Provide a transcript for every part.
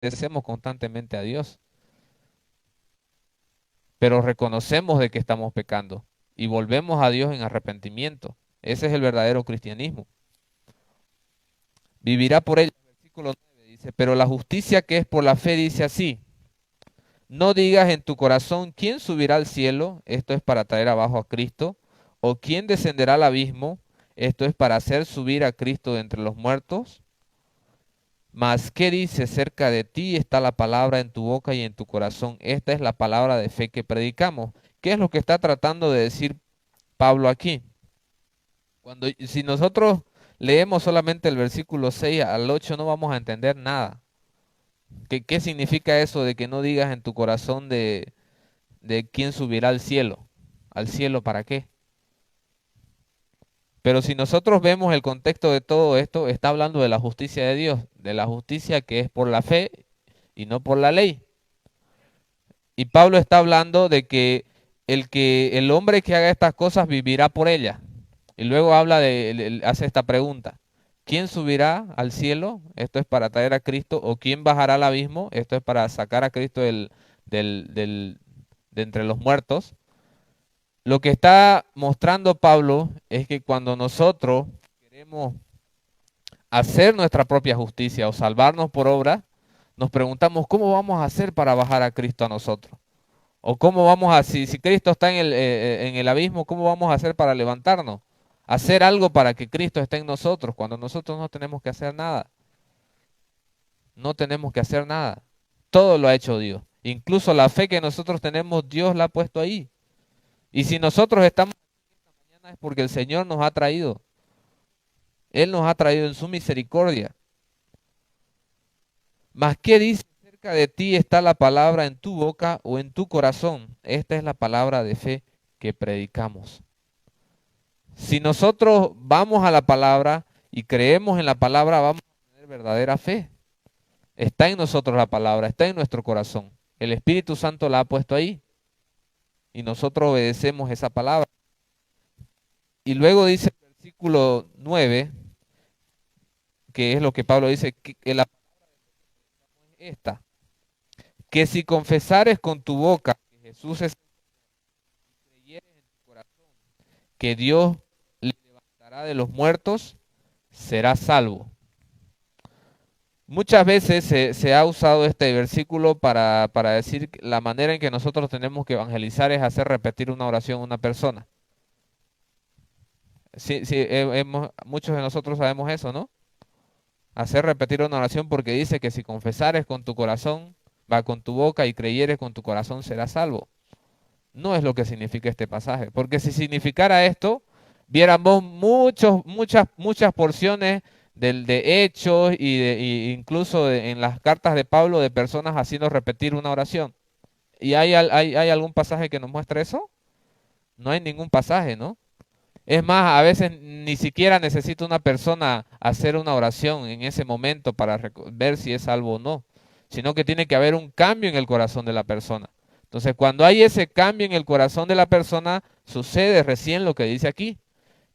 obedecemos constantemente a Dios, pero reconocemos de que estamos pecando y volvemos a Dios en arrepentimiento. Ese es el verdadero cristianismo. Vivirá por ella. Versículo 9 dice, pero la justicia que es por la fe dice así, no digas en tu corazón quién subirá al cielo, esto es para traer abajo a Cristo, o quién descenderá al abismo, esto es para hacer subir a Cristo de entre los muertos. Mas, ¿qué dice? Cerca de ti está la palabra en tu boca y en tu corazón. Esta es la palabra de fe que predicamos. ¿Qué es lo que está tratando de decir Pablo aquí? Si nosotros leemos solamente el versículo 6 al 8 no vamos a entender nada. ¿Qué significa eso de que no digas en tu corazón de quién subirá al cielo? ¿Al cielo para qué? Pero si nosotros vemos el contexto de todo esto, está hablando de la justicia de Dios, de la justicia que es por la fe y no por la ley. Y Pablo está hablando de que el hombre que haga estas cosas vivirá por ellas. Y luego hace esta pregunta: ¿quién subirá al cielo? Esto es para traer a Cristo. ¿O quién bajará al abismo? Esto es para sacar a Cristo de entre los muertos. Lo que está mostrando Pablo es que cuando nosotros queremos hacer nuestra propia justicia o salvarnos por obra, nos preguntamos cómo vamos a hacer para bajar a Cristo a nosotros. O cómo vamos a, si Cristo está en el abismo, ¿cómo vamos a hacer para levantarnos? Hacer algo para que Cristo esté en nosotros, cuando nosotros no tenemos que hacer nada. No tenemos que hacer nada. Todo lo ha hecho Dios. Incluso la fe que nosotros tenemos, Dios la ha puesto ahí. Y si nosotros estamos aquí esta mañana es porque el Señor nos ha traído. Él nos ha traído en su misericordia. Mas, ¿qué dice? Cerca de ti está la palabra en tu boca o en tu corazón. Esta es la palabra de fe que predicamos. Si nosotros vamos a la palabra y creemos en la palabra, vamos a tener verdadera fe. Está en nosotros la palabra, está en nuestro corazón. El Espíritu Santo la ha puesto ahí y nosotros obedecemos esa palabra. Y luego dice el versículo 9, que es lo que Pablo dice, que la palabra es esta, que si confesares con tu boca que Jesús es el Señor y creyeres en tu corazón que Dios le levantará de los muertos, serás salvo. Muchas veces se ha usado este versículo para decir que la manera en que nosotros tenemos que evangelizar es hacer repetir una oración a una persona. Sí, sí, muchos de nosotros sabemos eso, ¿no? Hacer repetir una oración porque dice que si confesares con tu corazón, va con tu boca y creyeres con tu corazón, serás salvo. No es lo que significa este pasaje, porque si significara esto, viéramos muchas porciones de hechos y incluso en las cartas de Pablo de personas haciendo repetir una oración. ¿Y hay algún pasaje que nos muestre eso? No hay ningún pasaje, ¿no? Es más, a veces ni siquiera necesita una persona hacer una oración en ese momento para ver si es salvo o no, sino que tiene que haber un cambio en el corazón de la persona. Entonces, cuando hay ese cambio en el corazón de la persona, sucede recién lo que dice aquí,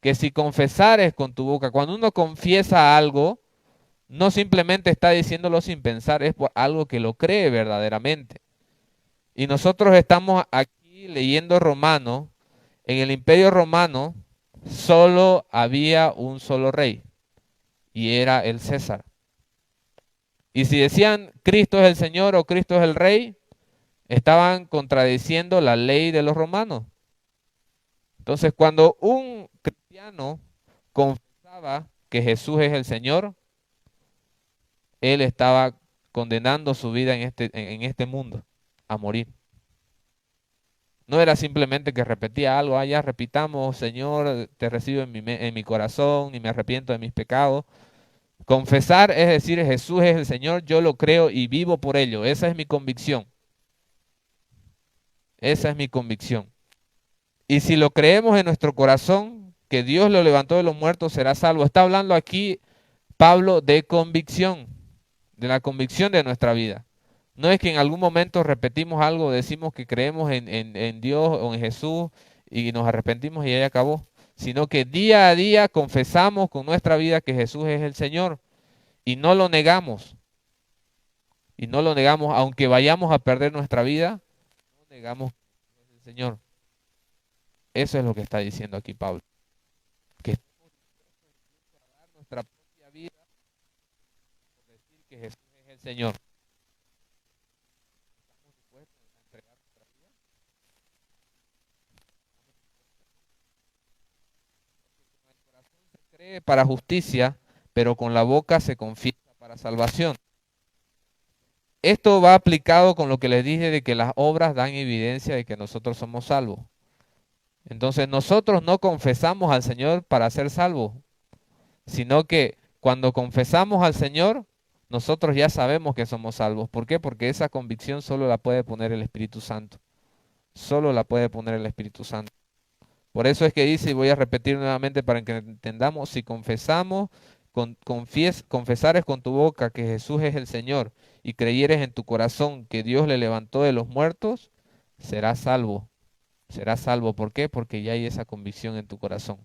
que si confesares con tu boca, cuando uno confiesa algo, no simplemente está diciéndolo sin pensar, es por algo que lo cree verdaderamente. Y nosotros estamos aquí leyendo Romano. En el Imperio Romano solo había un solo rey y era el César. Y si decían Cristo es el Señor o Cristo es el Rey, estaban contradiciendo la ley de los romanos. Entonces, cuando un cristiano confesaba que Jesús es el Señor, él estaba condenando su vida en este mundo a morir. No era simplemente que repetía algo, ya repitamos, Señor, te recibo en mi corazón y me arrepiento de mis pecados. Confesar es decir, Jesús es el Señor, yo lo creo y vivo por ello. Esa es mi convicción. Esa es mi convicción. Y si lo creemos en nuestro corazón, que Dios lo levantó de los muertos, será salvo. Está hablando aquí Pablo de convicción, de la convicción de nuestra vida. No es que en algún momento repetimos algo, decimos que creemos en Dios o en Jesús y nos arrepentimos y ahí acabó, sino que día a día confesamos con nuestra vida que Jesús es el Señor y no lo negamos. y no lo negamos, aunque vayamos a perder nuestra vida, no negamos que es el Señor. Eso es lo que está diciendo aquí Pablo, que estamos dispuestos a dar nuestra propia vida por decir que Jesús es el Señor. ¿Estamos dispuestos a entregar nuestra vida? Con el corazón se cree para justicia, pero con la boca se confiesa para salvación. Esto va aplicado con lo que les dije de que las obras dan evidencia de que nosotros somos salvos. Entonces nosotros no confesamos al Señor para ser salvos, sino que cuando confesamos al Señor, nosotros ya sabemos que somos salvos. ¿Por qué? Porque esa convicción solo la puede poner el Espíritu Santo. Solo la puede poner el Espíritu Santo. Por eso es que dice, y voy a repetir nuevamente para que entendamos, si confesamos, confesares con tu boca que Jesús es el Señor y creyeres en tu corazón que Dios le levantó de los muertos, serás salvo. Serás salvo. ¿Por qué? Porque ya hay esa convicción en tu corazón.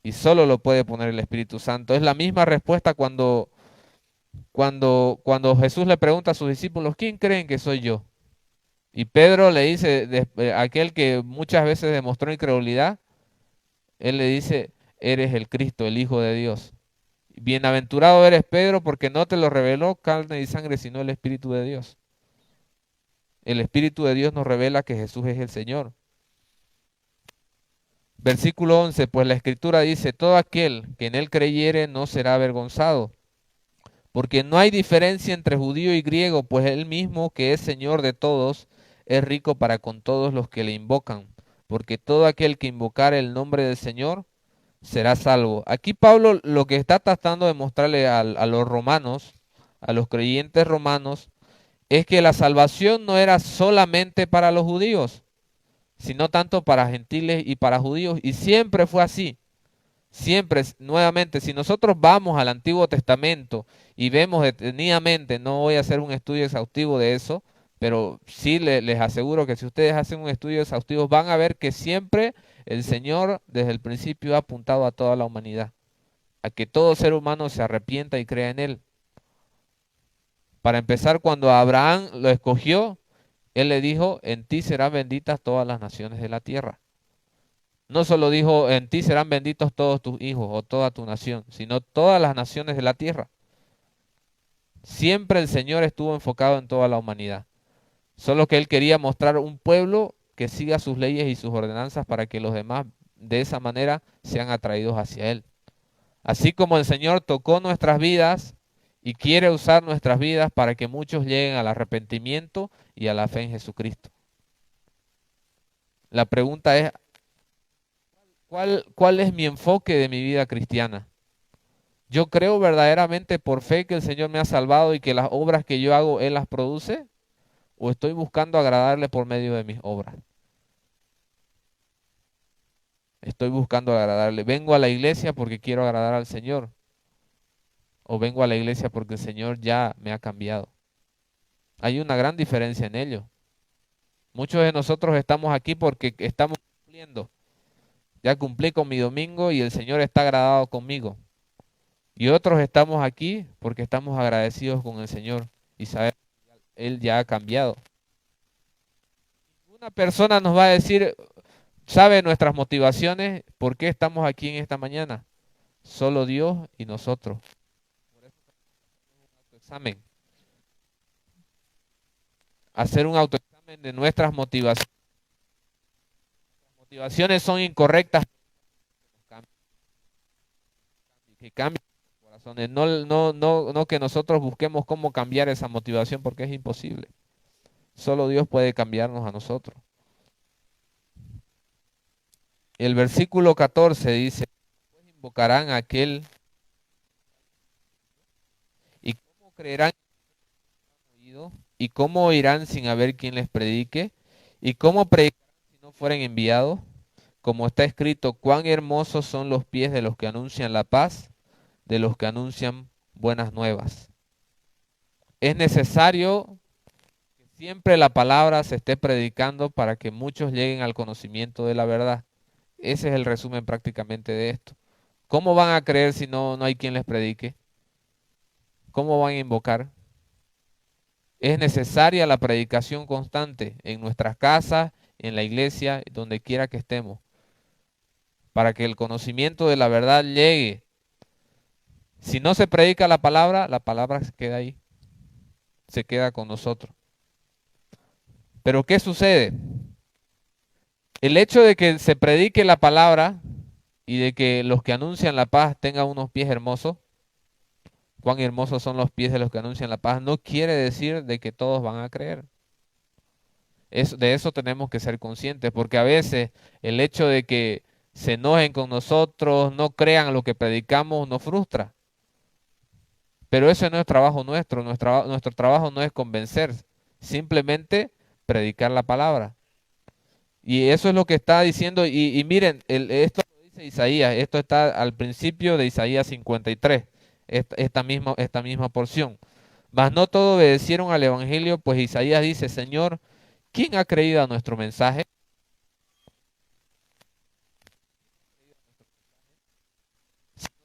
Y solo lo puede poner el Espíritu Santo. Es la misma respuesta cuando Jesús le pregunta a sus discípulos, ¿quién creen que soy yo? Y Pedro le dice, aquel que muchas veces demostró incredulidad, él le dice, eres el Cristo, el Hijo de Dios. Bienaventurado eres Pedro porque no te lo reveló carne y sangre, sino el Espíritu de Dios. El Espíritu de Dios nos revela que Jesús es el Señor. Versículo 11, pues la Escritura dice, todo aquel que en él creyere no será avergonzado, porque no hay diferencia entre judío y griego, pues él mismo que es Señor de todos, es rico para con todos los que le invocan, porque todo aquel que invocare el nombre del Señor será salvo. Aquí Pablo lo que está tratando de mostrarle a los romanos, a los creyentes romanos, es que la salvación no era solamente para los judíos, sino tanto para gentiles y para judíos, y siempre fue así. Siempre, nuevamente, si nosotros vamos al Antiguo Testamento y vemos detenidamente, no voy a hacer un estudio exhaustivo de eso, pero sí les aseguro que si ustedes hacen un estudio exhaustivo van a ver que siempre el Señor desde el principio ha apuntado a toda la humanidad, a que todo ser humano se arrepienta y crea en Él. Para empezar, cuando Abraham lo escogió, Él le dijo, en ti serán benditas todas las naciones de la tierra. No solo dijo, en ti serán benditos todos tus hijos o toda tu nación, sino todas las naciones de la tierra. Siempre el Señor estuvo enfocado en toda la humanidad. Solo que Él quería mostrar un pueblo que siga sus leyes y sus ordenanzas para que los demás de esa manera sean atraídos hacia Él. Así como el Señor tocó nuestras vidas y quiere usar nuestras vidas para que muchos lleguen al arrepentimiento y a la fe en Jesucristo. La pregunta es, ¿cuál es mi enfoque de mi vida cristiana? ¿Yo creo verdaderamente por fe que el Señor me ha salvado y que las obras que yo hago, Él las produce? ¿O estoy buscando agradarle por medio de mis obras? Estoy buscando agradarle. ¿Vengo a la iglesia porque quiero agradar al Señor? ¿O vengo a la iglesia porque el Señor ya me ha cambiado? Hay una gran diferencia en ello. Muchos de nosotros estamos aquí porque estamos cumpliendo. Ya cumplí con mi domingo y el Señor está agradado conmigo. Y otros estamos aquí porque estamos agradecidos con el Señor y sabemos que Él ya ha cambiado. Una persona nos va a decir, sabe nuestras motivaciones, por qué estamos aquí en esta mañana. Solo Dios y nosotros. Por eso hacemos un autoexamen. Hacer un autoexamen de nuestras motivaciones. Las motivaciones son incorrectas. Que cambien los corazones. No que nosotros busquemos cómo cambiar esa motivación porque es imposible. Solo Dios puede cambiarnos a nosotros. El versículo 14 dice, pues invocarán a aquel y cómo creerán oído, y cómo oirán sin haber quien les predique, y cómo predicarán si no fueren enviados, como está escrito, cuán hermosos son los pies de los que anuncian la paz, de los que anuncian buenas nuevas. Es necesario que siempre la palabra se esté predicando para que muchos lleguen al conocimiento de la verdad. Ese es el resumen prácticamente de esto. ¿Cómo van a creer si no hay quien les predique? ¿Cómo van a invocar? Es necesaria la predicación constante en nuestras casas, en la iglesia, donde quiera que estemos, para que el conocimiento de la verdad llegue. Si no se predica la palabra se queda ahí, se queda con nosotros. Pero ¿qué sucede? El hecho de que se predique la palabra y de que los que anuncian la paz tengan unos pies hermosos, cuán hermosos son los pies de los que anuncian la paz, no quiere decir de que todos van a creer. De eso tenemos que ser conscientes, porque a veces el hecho de que se enojen con nosotros, no crean lo que predicamos, nos frustra. Pero ese no es trabajo nuestro, nuestro trabajo no es convencer, simplemente predicar la palabra. Y eso es lo que está diciendo, y miren, esto lo dice Isaías, esto está al principio de Isaías 53, esta misma porción. Mas no todos obedecieron al Evangelio, pues Isaías dice, Señor, ¿quién ha creído a nuestro mensaje?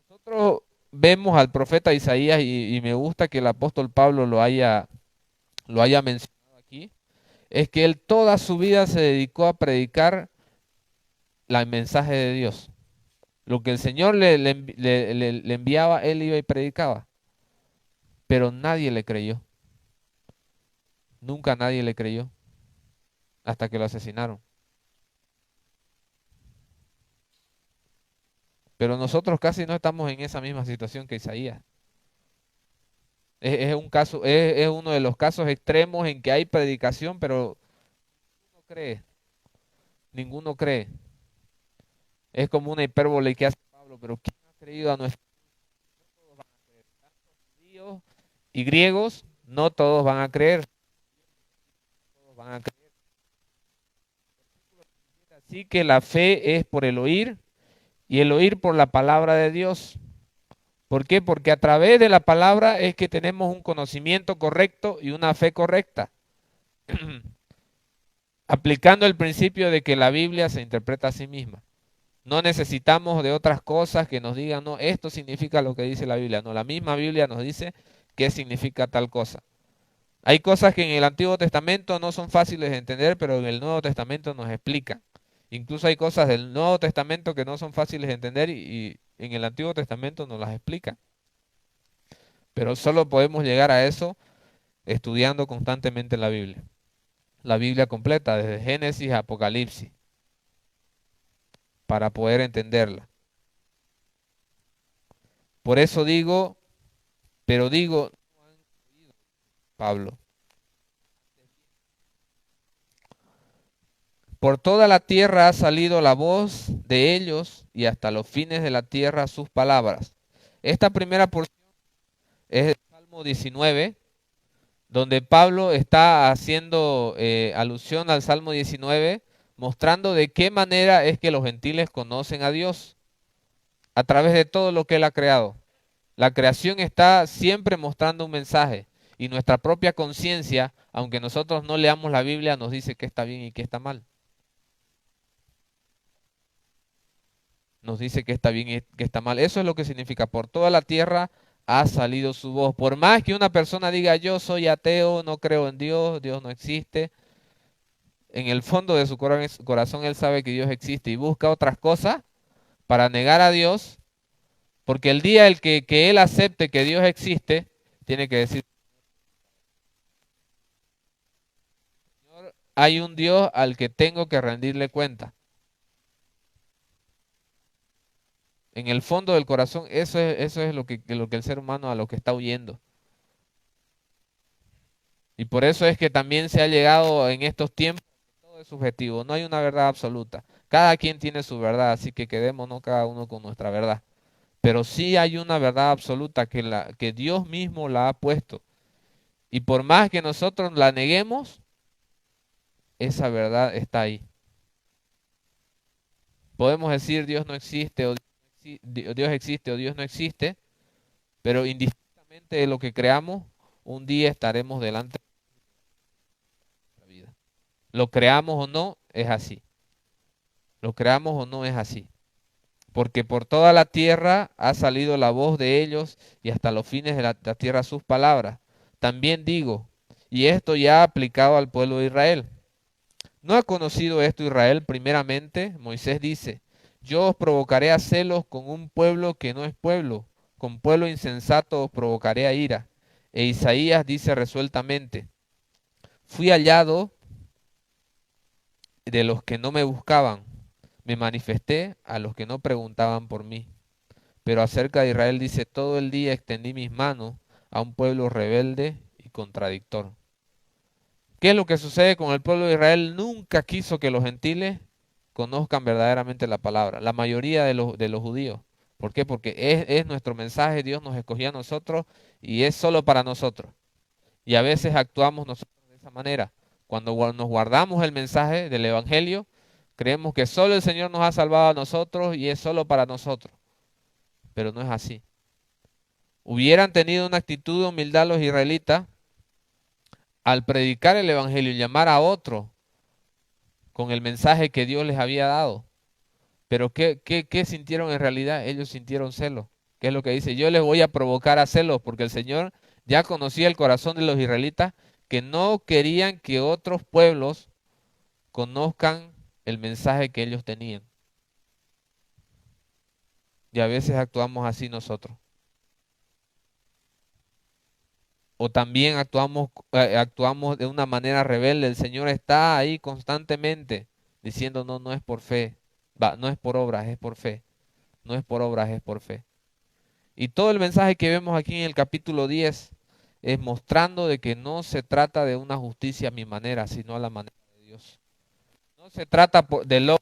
Nosotros vemos al profeta Isaías y me gusta que el apóstol Pablo lo haya mencionado aquí, es que él toda su vida se dedicó a predicar el mensaje de Dios. Lo que el Señor le enviaba, él iba y predicaba. Pero nadie le creyó. Nunca nadie le creyó. Hasta que lo asesinaron. Pero nosotros casi no estamos en esa misma situación que Isaías. Es un caso, es uno de los casos extremos en que hay predicación, pero ninguno cree. Ninguno cree. Es como una hipérbole que hace Pablo, pero ¿quién ha creído a nuestro? Todos van a creer. Tanto judíos y griegos, no todos van a creer. Todos van a creer. Así que la fe es por el oír y el oír por la palabra de Dios. ¿Por qué? Porque a través de la palabra es que tenemos un conocimiento correcto y una fe correcta. Aplicando el principio de que la Biblia se interpreta a sí misma. No necesitamos de otras cosas que nos digan, no, esto significa lo que dice la Biblia. No, la misma Biblia nos dice qué significa tal cosa. Hay cosas que en el Antiguo Testamento no son fáciles de entender, pero en el Nuevo Testamento nos explican. Incluso hay cosas del Nuevo Testamento que no son fáciles de entender y en el Antiguo Testamento nos las explican. Pero solo podemos llegar a eso estudiando constantemente la Biblia completa, desde Génesis a Apocalipsis, para poder entenderla. Por eso digo, pero digo, Pablo, por toda la tierra ha salido la voz de ellos y hasta los fines de la tierra sus palabras. Esta primera porción es el Salmo 19, donde Pablo está haciendo alusión al Salmo 19, mostrando de qué manera es que los gentiles conocen a Dios a través de todo lo que Él ha creado. La creación está siempre mostrando un mensaje y nuestra propia conciencia, aunque nosotros no leamos la Biblia, nos dice qué está bien y qué está mal. Nos dice que está bien y que está mal. Eso es lo que significa, por toda la tierra ha salido su voz. Por más que una persona diga yo soy ateo, no creo en Dios, Dios no existe, en el fondo de su corazón él sabe que Dios existe y busca otras cosas para negar a Dios, porque el día que él acepte que Dios existe, tiene que decir, Señor, hay un Dios al que tengo que rendirle cuenta. En el fondo del corazón, eso es lo que el ser humano a lo que está huyendo. Y por eso es que también se ha llegado en estos tiempos, todo es subjetivo, no hay una verdad absoluta. Cada quien tiene su verdad, así que quedémonos cada uno con nuestra verdad. Pero sí hay una verdad absoluta que Dios mismo la ha puesto. Y por más que nosotros la neguemos, esa verdad está ahí. Podemos decir Dios no existe o Dios existe o Dios no existe, pero indistintamente de lo que creamos, un día estaremos delante de la vida. Lo creamos o no, es así. Lo creamos o no, es así. Porque por toda la tierra ha salido la voz de ellos y hasta los fines de la tierra sus palabras. También digo, Y esto ya aplicado al pueblo de Israel. ¿No ha conocido esto Israel? Primeramente, Moisés dice, yo os provocaré a celos con un pueblo que no es pueblo, con pueblo insensato os provocaré a ira. E Isaías dice resueltamente, fui hallado de los que no me buscaban, me manifesté a los que no preguntaban por mí. Pero acerca de Israel dice, todo el día extendí mis manos a un pueblo rebelde y contradictor. ¿Qué es lo que sucede con el pueblo de Israel? Nunca quiso que los gentiles conozcan verdaderamente la palabra. La mayoría de los judíos. ¿Por qué? Porque es nuestro mensaje, Dios nos escogió a nosotros y es solo para nosotros. Y a veces actuamos nosotros de esa manera. Cuando nos guardamos el mensaje del Evangelio, creemos que solo el Señor nos ha salvado a nosotros y es solo para nosotros. Pero no es así. Hubieran tenido una actitud de humildad los israelitas al predicar el Evangelio y llamar a otro con el mensaje que Dios les había dado. Pero ¿qué sintieron en realidad? Ellos sintieron celos. ¿Qué es lo que dice? Yo les voy a provocar a celos porque el Señor ya conocía el corazón de los israelitas que no querían que otros pueblos conozcan el mensaje que ellos tenían. Y a veces actuamos así nosotros. O también actuamos de una manera rebelde. El Señor está ahí constantemente diciendo, no, no es por fe, no es por obras, es por fe. No es por obras, es por fe. Y todo el mensaje que vemos aquí en el capítulo 10 es mostrando de que no se trata de una justicia a mi manera, sino a la manera de Dios. No se trata de lo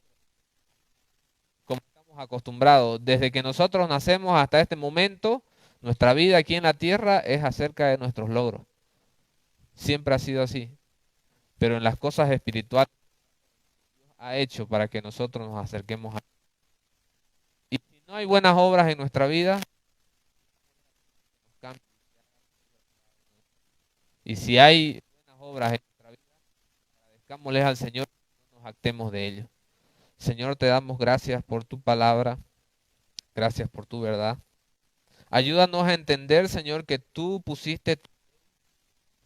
como estamos acostumbrados. Desde que nosotros nacemos hasta este momento, nuestra vida aquí en la tierra es acerca de nuestros logros. Siempre ha sido así. Pero en las cosas espirituales ha hecho para que nosotros nos acerquemos a Él. Y si no hay buenas obras en nuestra vida, y si hay buenas obras en nuestra vida, agradezcámosles al Señor y no nos actemos de ello. Señor, te damos gracias por tu palabra, gracias por tu verdad. Ayúdanos a entender, Señor, que tú pusiste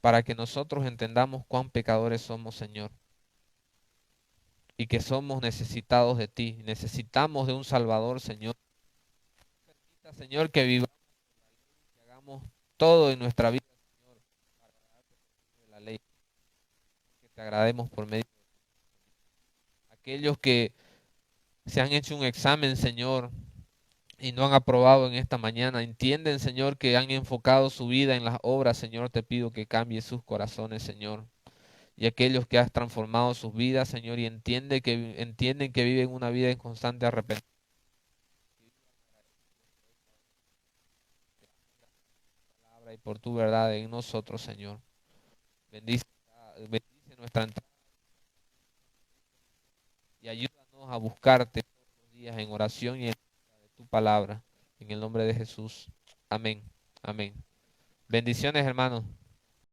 para que nosotros entendamos cuán pecadores somos, Señor, y que somos necesitados de ti, necesitamos de un Salvador, Señor. Permita, Señor, que vivamos, que hagamos todo en nuestra vida, Señor, para agradarte por medio de la ley, que te agrademos por medio de aquellos que se han hecho un examen, Señor, y no han aprobado en esta mañana. Entienden, Señor, que han enfocado su vida en las obras, Señor, te pido que cambie sus corazones, Señor. Y aquellos que has transformado sus vidas, Señor, y entienden que viven una vida en constante arrepentimiento. Y por tu verdad en nosotros, Señor. Bendice, bendice nuestra entrada y ayúdanos a buscarte todos los días en oración y en de tu palabra. En el nombre de Jesús. Amén. Amén. Bendiciones, hermanos.